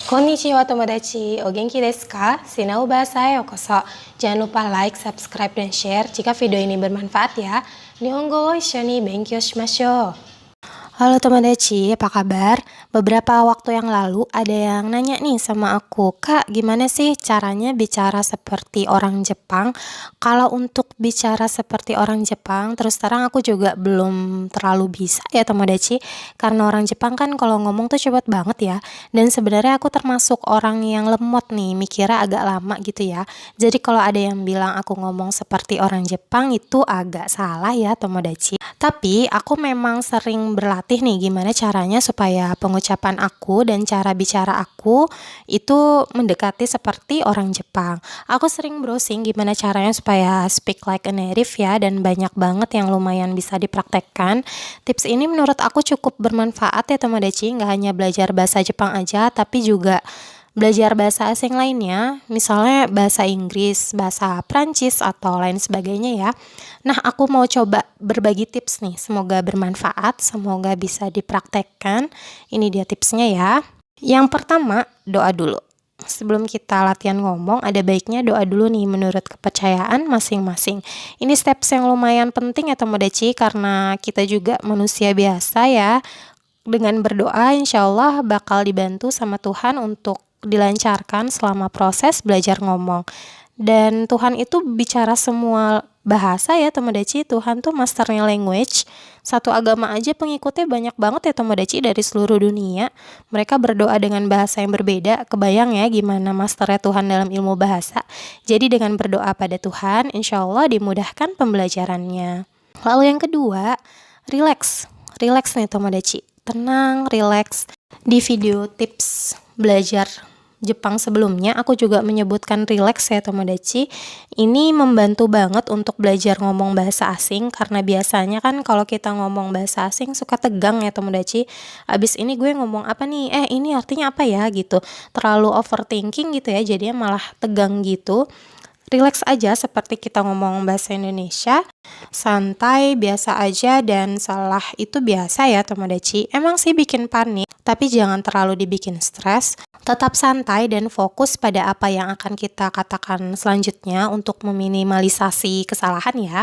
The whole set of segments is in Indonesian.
Konnichiwa tomodachi, o genki desu ka? Sinau Bahasa Yokoso. Jangan lupa like, subscribe, dan share jika video ini bermanfaat ya. Nihongo wo issho ni benkyou shimashou. Halo tomodachi, apa kabar? Beberapa waktu yang lalu ada yang nanya nih sama aku, Kak, gimana sih caranya bicara seperti orang Jepang? Kalau untuk bicara seperti orang Jepang, terus terang aku juga belum terlalu bisa ya tomodachi. Karena orang Jepang kan kalau ngomong tuh cepet banget ya. Dan sebenarnya aku termasuk orang yang lemot nih, mikirnya agak lama gitu ya. Jadi kalau ada yang bilang aku ngomong seperti orang Jepang itu agak salah ya tomodachi. Tapi aku memang sering berlatih nih gimana caranya supaya pengucapan aku dan cara bicara aku itu mendekati seperti orang Jepang. Aku sering browsing gimana caranya supaya speak like a native ya, dan banyak banget yang lumayan bisa dipraktekkan. Tips ini menurut aku cukup bermanfaat ya tomodachi, nggak hanya belajar bahasa Jepang aja tapi juga belajar bahasa asing lainnya, misalnya bahasa Inggris, bahasa Prancis, atau lain sebagainya ya. Nah, aku mau coba berbagi tips nih, semoga bermanfaat, semoga bisa dipraktekkan. Ini dia tipsnya ya. Yang pertama, doa dulu. Sebelum kita latihan ngomong, ada baiknya doa dulu nih menurut kepercayaan masing-masing. Ini steps yang lumayan penting ya tomodachi, karena kita juga manusia biasa ya. Dengan berdoa, insya Allah bakal dibantu sama Tuhan untuk dilancarkan selama proses belajar ngomong. Dan Tuhan itu bicara semua bahasa ya tomodachi. Tuhan tuh masternya language. Satu agama aja pengikutnya banyak banget ya tomodachi dari seluruh dunia. Mereka berdoa dengan bahasa yang berbeda. Kebayang ya gimana masternya Tuhan dalam ilmu bahasa. Jadi dengan berdoa pada Tuhan, insya Allah dimudahkan pembelajarannya. Lalu yang kedua, relax. Relax nih tomodachi. Tenang, relax. Di video tips belajar Jepang sebelumnya, aku juga menyebutkan relax ya tomodachi. Ini membantu banget untuk belajar ngomong bahasa asing, karena biasanya kan kalau kita ngomong bahasa asing suka tegang ya tomodachi. Abis ini gue ngomong apa nih? Ini artinya apa ya gitu. Terlalu overthinking gitu ya, jadinya malah tegang gitu. Relax aja seperti kita ngomong bahasa Indonesia, santai, biasa aja, dan salah itu biasa ya tomodachi. Emang sih bikin panik, tapi jangan terlalu dibikin stres. Tetap santai dan fokus pada apa yang akan kita katakan selanjutnya untuk meminimalisasi kesalahan ya.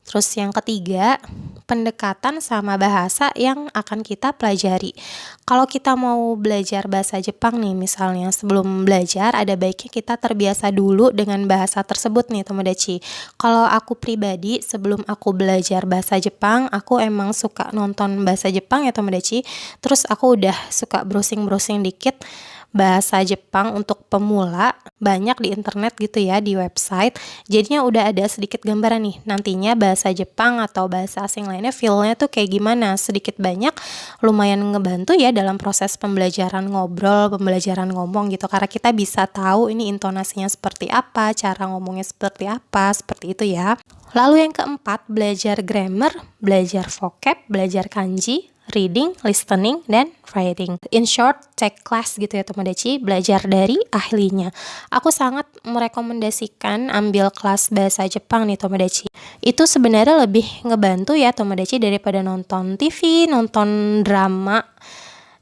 Terus yang ketiga, pendekatan sama bahasa yang akan kita pelajari. Kalau kita mau belajar bahasa Jepang nih misalnya, sebelum belajar ada baiknya kita terbiasa dulu dengan bahasa tersebut nih tomodachi. Kalau aku pribadi sebelum aku belajar bahasa Jepang, aku emang suka nonton bahasa Jepang ya tomodachi. Terus aku udah suka browsing-browsing dikit bahasa Jepang untuk pemula, banyak di internet gitu ya, di website. Jadinya udah ada sedikit gambaran nih, nantinya bahasa Jepang atau bahasa asing lainnya feel-nya tuh kayak gimana. Sedikit banyak lumayan ngebantu ya dalam proses pembelajaran ngobrol, pembelajaran ngomong gitu, karena kita bisa tahu ini intonasinya seperti apa, cara ngomongnya seperti apa, seperti itu ya. Lalu yang keempat, belajar grammar, belajar vocab, belajar kanji, reading, listening, dan writing. In short, take class gitu ya tomodachi, belajar dari ahlinya. Aku sangat merekomendasikan ambil kelas bahasa Jepang nih tomodachi. Itu sebenarnya lebih ngebantu ya tomodachi daripada nonton TV, nonton drama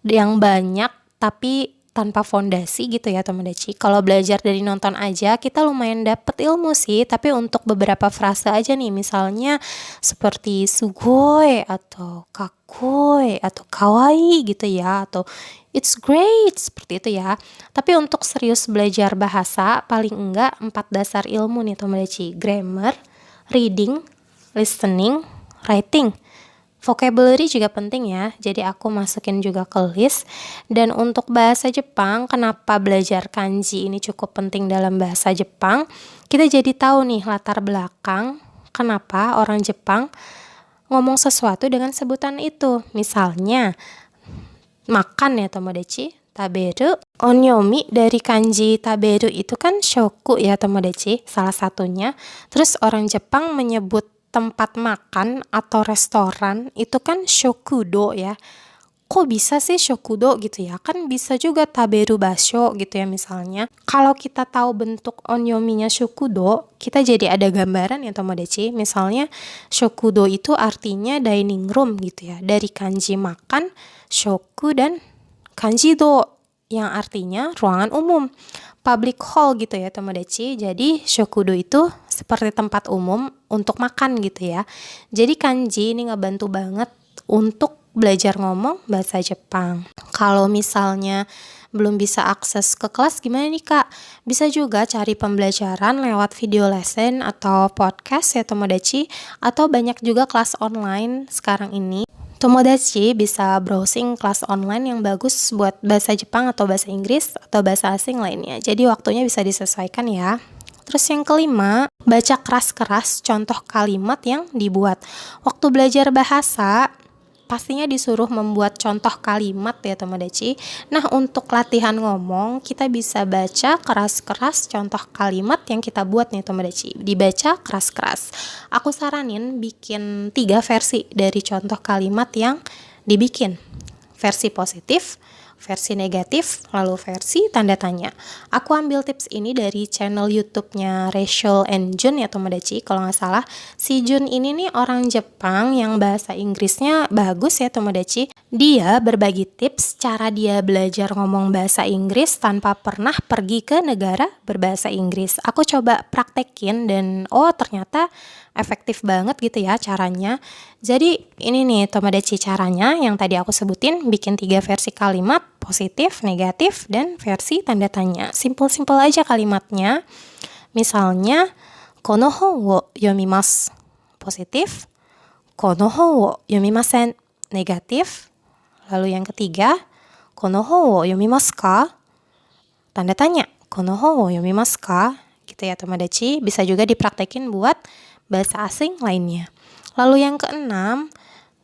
yang banyak tapi tanpa fondasi gitu ya tomodachi. Kalau belajar dari nonton aja kita lumayan dapet ilmu sih, tapi untuk beberapa frase aja nih, misalnya seperti sugoi atau kakoi atau kawaii gitu ya, atau it's great seperti itu ya. Tapi untuk serius belajar bahasa paling enggak 4 dasar ilmu nih tomodachi: grammar, reading, listening, writing. Vocabulary juga penting ya, jadi aku masukin juga ke list. Dan untuk bahasa Jepang, kenapa belajar kanji ini cukup penting dalam bahasa Jepang? Kita jadi tahu nih latar belakang kenapa orang Jepang ngomong sesuatu dengan sebutan itu. Misalnya, makan ya tomodachi, taberu. Onyomi dari kanji taberu itu kan shoku ya tomodachi, salah satunya. Terus orang Jepang menyebut tempat makan atau restoran itu kan shokudo ya. Kok bisa sih shokudo gitu ya? Kan bisa juga taberu basho gitu ya misalnya. Kalau kita tahu bentuk onyominya shokudo, kita jadi ada gambaran ya tomodachi. Misalnya shokudo itu artinya dining room gitu ya. Dari kanji makan, shoku, dan kanji do yang artinya ruangan umum. Public hall gitu ya Tomodachi. Jadi shokudo itu seperti tempat umum untuk makan gitu ya. Jadi kanji ini ngebantu banget untuk belajar ngomong bahasa Jepang. Kalau misalnya belum bisa akses ke kelas gimana nih Kak? Bisa juga cari pembelajaran lewat video lesson atau podcast ya Tomodachi. Atau banyak juga kelas online sekarang ini. Tomodachi bisa browsing kelas online yang bagus buat bahasa Jepang atau bahasa Inggris atau bahasa asing lainnya. Jadi waktunya bisa disesuaikan ya. Terus yang kelima, baca keras-keras contoh kalimat yang dibuat. Waktu belajar bahasa, pastinya disuruh membuat contoh kalimat ya Tomodachi. Nah untuk latihan ngomong kita bisa baca keras-keras contoh kalimat yang kita buat nih Tomodachi. Dibaca keras-keras. Aku saranin bikin 3 versi dari contoh kalimat yang dibikin. Versi positif, versi negatif, lalu versi tanda tanya. Aku ambil tips ini dari channel YouTube-nya Rachel and Jun ya Tomodachi. Kalau nggak salah, si Jun ini nih orang Jepang yang bahasa Inggrisnya bagus ya Tomodachi. Dia berbagi tips cara dia belajar ngomong bahasa Inggris tanpa pernah pergi ke negara berbahasa Inggris. Aku coba praktekin dan ternyata efektif banget gitu ya caranya. Jadi ini nih Tomodachi caranya yang tadi aku sebutin, bikin 3 versi kalimat, positif, negatif, dan versi tanda tanya. Simple-simple aja kalimatnya. Misalnya, kono hon wo yomimasu. Positif. Kono hon wo yomimasen. Negatif. Lalu yang ketiga, kono hon wo yomimasu ka? Tanda tanya, kono hon wo yomimasu ka? Gitu ya Tomodachi. Bisa juga dipraktekin buat bahasa asing lainnya. Lalu yang keenam,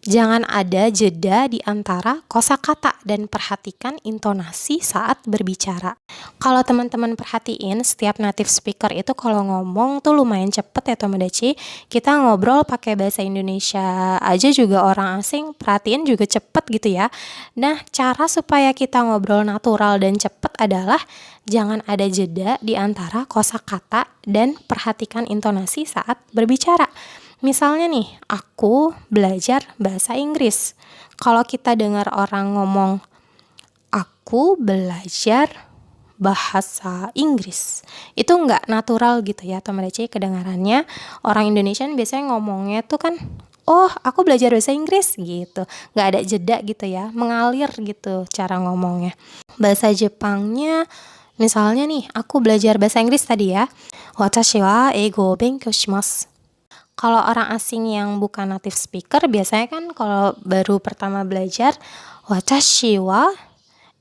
jangan ada jeda di antara kosakata dan perhatikan intonasi saat berbicara. Kalau teman-teman perhatiin, setiap native speaker itu kalau ngomong tuh lumayan cepet ya Tomodachi. Kita ngobrol pakai bahasa Indonesia aja juga orang asing perhatiin juga cepet gitu ya. Nah, cara supaya kita ngobrol natural dan cepet adalah jangan ada jeda di antara kosakata dan perhatikan intonasi saat berbicara. Misalnya nih, aku belajar bahasa Inggris. Kalau kita dengar orang ngomong, aku belajar bahasa Inggris. Itu nggak natural gitu ya, Tomodachi kedengarannya. Orang Indonesia biasanya ngomongnya tuh kan, aku belajar bahasa Inggris gitu. Nggak ada jeda gitu ya, mengalir gitu cara ngomongnya. Bahasa Jepangnya, misalnya nih, aku belajar bahasa Inggris tadi ya. Watashi wa eigo benkyou shimasu. Kalau orang asing yang bukan native speaker, biasanya kan kalau baru pertama belajar, watashi wa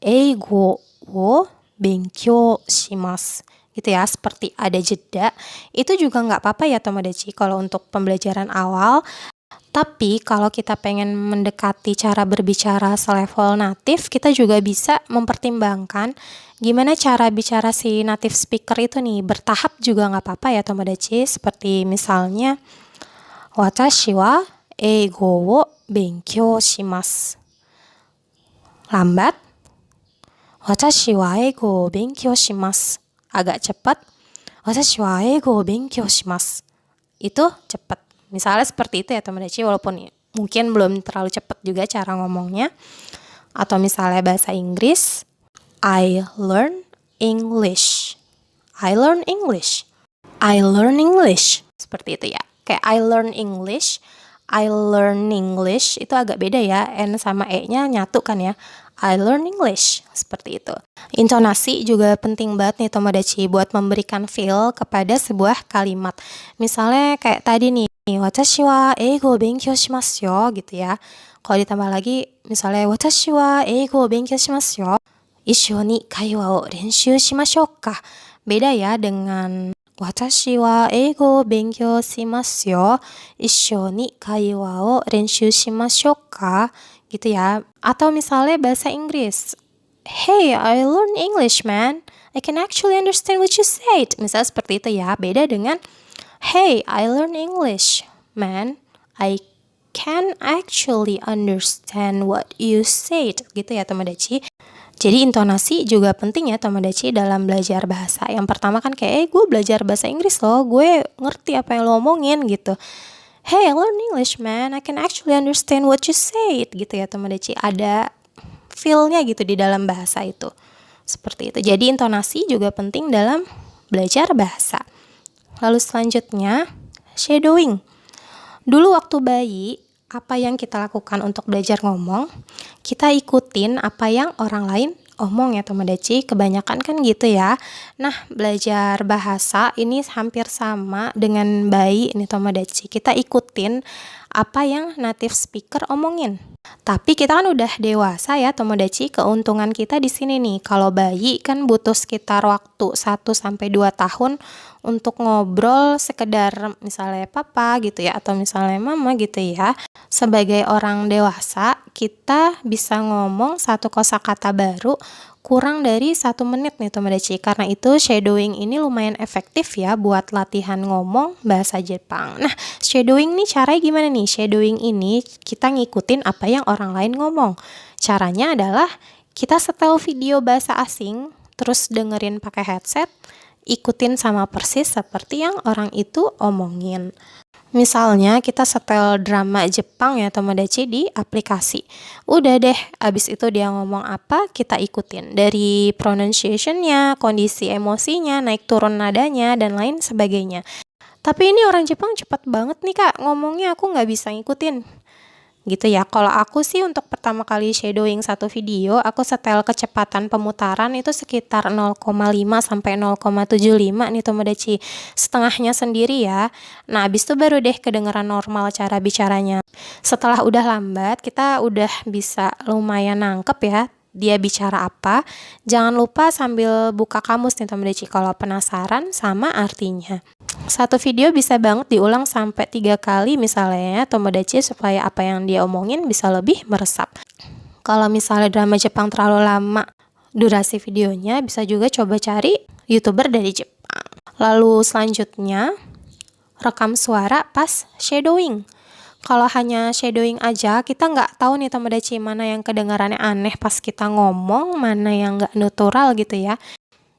eigo wo benkyou shimasu. Gitu ya, seperti ada jeda. Itu juga nggak apa-apa ya Tomodachi kalau untuk pembelajaran awal. Tapi kalau kita pengen mendekati cara berbicara selevel native, kita juga bisa mempertimbangkan gimana cara bicara si native speaker itu nih. Bertahap juga nggak apa-apa ya Tomodachi. Seperti misalnya, watashi wa eigo wo benkyou shimasu. Lambat. Watashi wa eigo wo benkyou shimasu. Agak cepat. Watashi wa eigo wo benkyou shimasu. Itu cepat. Misalnya seperti itu ya Tomodachi, walaupun mungkin belum terlalu cepat juga cara ngomongnya. Atau misalnya bahasa Inggris, I learn English. I learn English. I learn English. Seperti itu ya. Kayak I learn English, I learn English itu agak beda ya. N sama E-nya nyatu kan ya. I learn English. Seperti itu. Intonasi juga penting banget nih Tomodachi buat memberikan feel kepada sebuah kalimat. Misalnya kayak tadi nih, watashi wa eigo benkyou shimasu yo gitu ya. Kalau ditambah lagi misalnya watashi wa eigo benkyou shimasu yo. Issho ni kaiwa o renshū shimashou ka. Beda ya dengan watashi wa eigo benkyou shimasu yo. Issho ni kaiwa o renshū shimashou ka. Gitu ya. Atau misalnya bahasa Inggris. Hey, I learn English, man. I can actually understand what you said. Misalnya seperti itu ya. Beda dengan Hey, I learn English, man. I can actually understand what you said. Gitu ya Tomodachi. Jadi intonasi juga penting ya Tomodachi dalam belajar bahasa. Yang pertama kan kayak, gue belajar bahasa Inggris loh. Gue ngerti apa yang lo omongin gitu. Hey, I learn English, man. I can actually understand what you said. Gitu ya Tomodachi. Ada feel-nya gitu di dalam bahasa itu. Seperti itu. Jadi intonasi juga penting dalam belajar bahasa. Lalu selanjutnya, shadowing. Dulu waktu bayi, apa yang kita lakukan untuk belajar ngomong? Kita ikutin apa yang orang lain omong ya Tomodachi, kebanyakan kan gitu ya. Nah, belajar bahasa ini hampir sama dengan bayi nih Tomodachi. Kita ikutin apa yang native speaker omongin. Tapi kita kan udah dewasa ya Tomodachi, keuntungan kita di sini nih. Kalau bayi kan butuh sekitar waktu 1-2 tahun untuk ngobrol sekedar misalnya papa gitu ya, atau misalnya mama gitu ya. Sebagai orang dewasa, kita bisa ngomong satu kosakata baru kurang dari 1 menit nih Tomodachi. Karena itu shadowing ini lumayan efektif ya buat latihan ngomong bahasa Jepang. Nah, shadowing nih caranya gimana nih? Shadowing ini kita ngikutin apa yang orang lain ngomong. Caranya adalah kita setel video bahasa asing, terus dengerin pakai headset, ikutin sama persis seperti yang orang itu omongin. Misalnya kita setel drama Jepang ya Tomodachi di aplikasi. Udah deh, abis itu dia ngomong apa, kita ikutin. Dari pronunciation-nya, kondisi emosinya, naik turun nadanya, dan lain sebagainya. Tapi ini orang Jepang cepat banget nih kak, ngomongnya aku nggak bisa ngikutin. Gitu ya. Kalau aku sih untuk pertama kali shadowing satu video, aku setel kecepatan pemutaran itu sekitar 0,5 sampai 0,75 nih Tomodachi. Setengahnya sendiri ya. Nah, habis itu baru deh kedengeran normal cara bicaranya. Setelah udah lambat, kita udah bisa lumayan nangkep ya dia bicara apa. Jangan lupa sambil buka kamus nih Tomodachi kalau penasaran sama artinya. Satu video bisa banget diulang sampai 3 kali misalnya ya Tomodachi, supaya apa yang dia omongin bisa lebih meresap. Kalau misalnya drama Jepang terlalu lama durasi videonya, bisa juga coba cari YouTuber dari Jepang. Lalu selanjutnya, rekam suara pas shadowing. Kalau hanya shadowing aja, kita nggak tahu nih Tomodachi mana yang kedengarannya aneh pas kita ngomong, mana yang nggak natural gitu ya.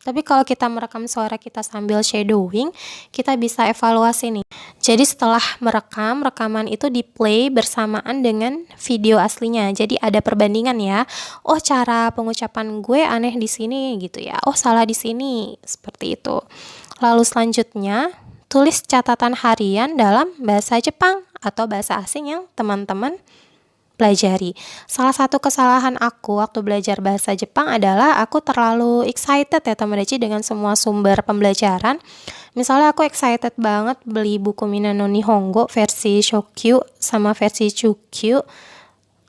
Tapi kalau kita merekam suara kita sambil shadowing, kita bisa evaluasi nih. Jadi setelah merekam, rekaman itu di-play bersamaan dengan video aslinya. Jadi ada perbandingan ya. Oh, cara pengucapan gue aneh di sini gitu ya. Oh, salah di sini. Seperti itu. Lalu selanjutnya, tulis catatan harian dalam bahasa Jepang atau bahasa asing yang teman-teman pelajari. Salah satu kesalahan aku waktu belajar bahasa Jepang adalah aku terlalu excited ya Tomodachi dengan semua sumber pembelajaran. Misalnya aku excited banget beli buku Minano Nihongo versi Shokyu sama versi Chukyu,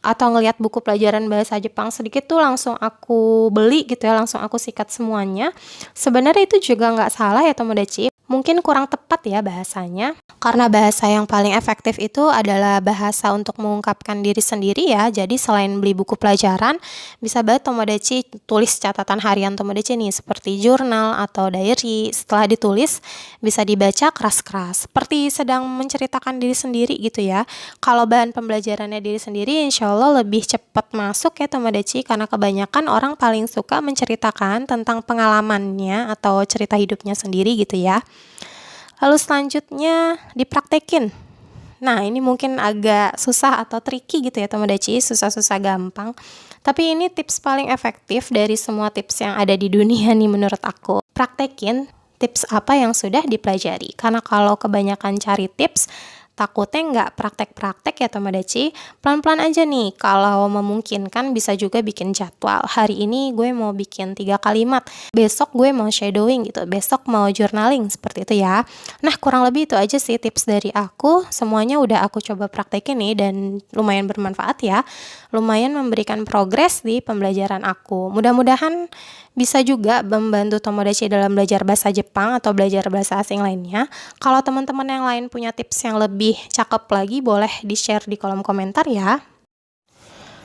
atau ngelihat buku pelajaran bahasa Jepang sedikit tuh langsung aku beli gitu ya, langsung aku sikat semuanya. Sebenarnya itu juga nggak salah ya Tomodachi. Mungkin kurang tepat ya bahasanya, karena bahasa yang paling efektif itu adalah bahasa untuk mengungkapkan diri sendiri ya. Jadi selain beli buku pelajaran, bisa banget Tomodachi tulis catatan harian Tomodachi nih, seperti jurnal atau diary. Setelah ditulis, bisa dibaca keras-keras, seperti sedang menceritakan diri sendiri gitu ya. Kalau bahan pembelajarannya diri sendiri, insya Allah lebih cepat masuk ya Tomodachi, karena kebanyakan orang paling suka menceritakan tentang pengalamannya atau cerita hidupnya sendiri gitu ya. Lalu selanjutnya dipraktekin. Nah, ini mungkin agak susah atau tricky gitu ya Tomodachi, susah-susah gampang. Tapi ini tips paling efektif dari semua tips yang ada di dunia nih menurut aku. Praktekin tips apa yang sudah dipelajari. Karena kalau kebanyakan cari tips, takutnya nggak praktek-praktek ya Tomodachi. Pelan-pelan aja nih, kalau memungkinkan bisa juga bikin jadwal. Hari ini gue mau bikin 3 kalimat, besok gue mau shadowing gitu, besok mau journaling, seperti itu ya. Nah, kurang lebih itu aja sih tips dari aku. Semuanya udah aku coba praktekin nih dan lumayan bermanfaat ya. Lumayan memberikan progres di pembelajaran aku. Mudah-mudahan bisa juga membantu Tomodachi dalam belajar bahasa Jepang atau belajar bahasa asing lainnya. Kalau teman-teman yang lain punya tips yang lebih cakep lagi, boleh di-share di kolom komentar ya.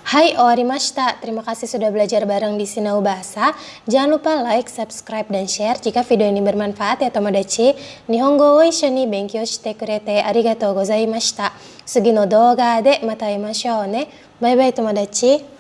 Hai, owarimashita. Terima kasih sudah belajar bareng di Sinau Bahasa. Jangan lupa like, subscribe, dan share jika video ini bermanfaat ya Tomodachi. Nihongo wo issho ni benkyou shite kurete arigatou gozaimashita. Sugi no douga de mata aimashou ne. Bye bye Tomodachi.